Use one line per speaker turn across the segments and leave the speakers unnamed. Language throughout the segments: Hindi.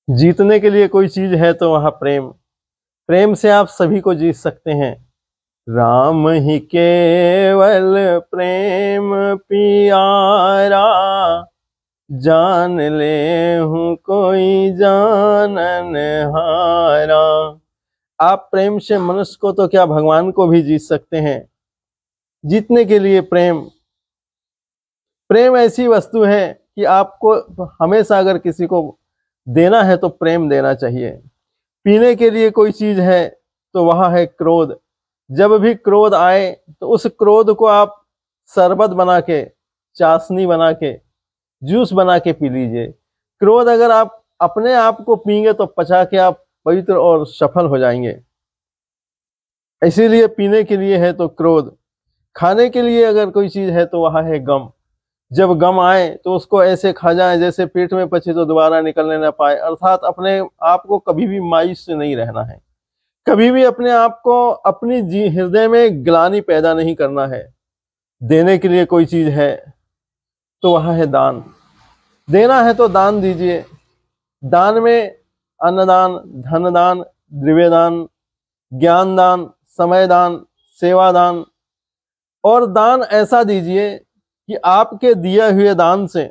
जीतने के लिए कोई चीज है तो वह प्रेम। प्रेम से आप सभी को जीत सकते हैं। राम ही केवल प्रेम पियारा, जान ले हूँ कोई जानन हारा। आप प्रेम से मनुष्य को तो क्या भगवान को भी जीत सकते हैं। जीतने के लिए प्रेम, प्रेम ऐसी वस्तु है कि आपको हमेशा अगर किसी को देना है तो प्रेम देना चाहिए। पीने के लिए कोई चीज है तो वह है क्रोध। जब भी क्रोध आए तो उस क्रोध को आप शरबत बना के, चाशनी बना के, जूस बना के पी लीजिए। क्रोध अगर आप अपने आप को पीएंगे तो पचा के आप पवित्र और सफल हो जाएंगे। इसीलिए पीने के लिए है तो क्रोध। खाने के लिए अगर कोई चीज है तो वह है गम। जब गम आए तो उसको ऐसे खा जाए जैसे पेट में पचे तो दोबारा निकलने ना पाए। अर्थात अपने आप को कभी भी मायूस से नहीं रहना है। कभी भी अपने आप को अपनी हृदय में ग्लानि पैदा नहीं करना है। देने के लिए कोई चीज है तो वह है दान। देना है तो दान दीजिए। दान में अन्नदान, धनदान, द्रव्यदान, ज्ञान दान, समय दान, सेवा दान। और दान ऐसा दीजिए कि आपके दिए हुए दान से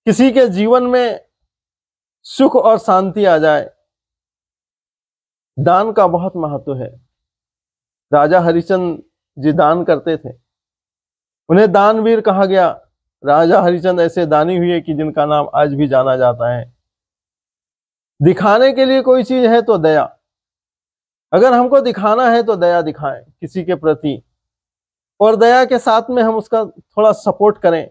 किसी के जीवन में सुख और शांति आ जाए। दान का बहुत महत्व है। राजा हरिश्चंद्र जी दान करते थे, उन्हें दानवीर कहा गया। राजा हरिश्चंद्र ऐसे दानी हुए कि जिनका नाम आज भी जाना जाता है। दिखाने के लिए कोई चीज है तो दया। अगर हमको दिखाना है तो दया दिखाएं किसी के प्रति, और दया के साथ में हम उसका थोड़ा सपोर्ट करें।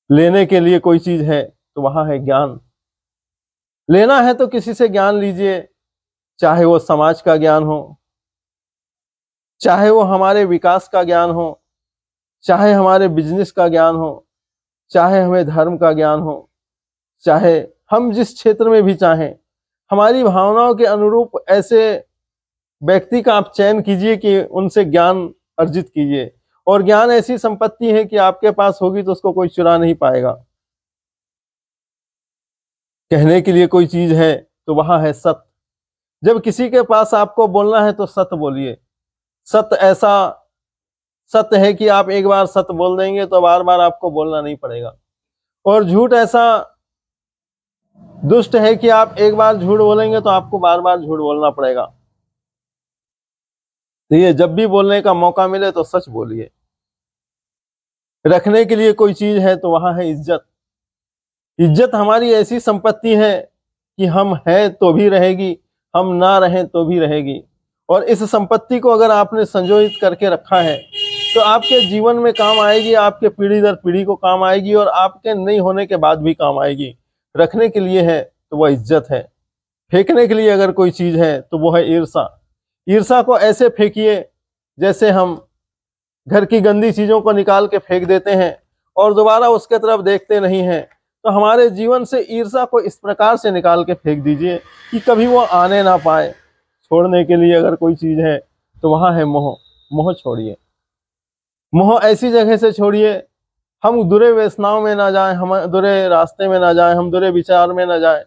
लेने के लिए कोई चीज है तो वहां है ज्ञान। लेना है तो किसी से ज्ञान लीजिए, चाहे वो समाज का ज्ञान हो, चाहे वो हमारे विकास का ज्ञान हो, चाहे हमारे बिजनेस का ज्ञान हो, चाहे हमें धर्म का ज्ञान हो, चाहे हम जिस क्षेत्र में भी चाहें। हमारी भावनाओं के अनुरूप ऐसे व्यक्ति का आप चयन कीजिए कि उनसे ज्ञान अर्जित कीजिए। और ज्ञान ऐसी संपत्ति है कि आपके पास होगी तो उसको कोई चुरा नहीं पाएगा। कहने के लिए कोई चीज है तो वहां है सत्य। जब किसी के पास आपको बोलना है तो सत्य बोलिए। सत्य ऐसा सत्य है कि आप एक बार सत्य बोल देंगे तो बार बार आपको बोलना नहीं पड़ेगा। और झूठ ऐसा दुष्ट है कि आप एक बार झूठ बोलेंगे तो आपको बार बार झूठ बोलना पड़ेगा। तो ये जब भी बोलने का मौका मिले तो सच बोलिए। रखने के लिए कोई चीज है तो वहां है इज्जत। इज्जत हमारी ऐसी संपत्ति है कि हम हैं तो भी रहेगी, हम ना रहें तो भी रहेगी। और इस संपत्ति को अगर आपने संजोहित करके रखा है तो आपके जीवन में काम आएगी, आपके पीढ़ी दर पीढ़ी को काम आएगी, और आपके नहीं होने के बाद भी काम आएगी। रखने के लिए है तो वह इज्जत है। फेंकने के लिए अगर कोई चीज है तो वो है ईर्षा। ईर्षा को ऐसे फेंकिए जैसे हम घर की गंदी चीजों को निकाल के फेंक देते हैं और दोबारा उसके तरफ देखते नहीं हैं। तो हमारे जीवन से ईर्षा को इस प्रकार से निकाल के फेंक दीजिए कि कभी वो आने ना पाए। छोड़ने के लिए अगर कोई चीज है तो वहां है मोह। मोह छोड़िए। मोह ऐसी जगह से छोड़िए, हम बुरे व्यसनाओं में ना जाएं, हम बुरे रास्ते में ना जाएं, हम बुरे विचार में ना जाएं।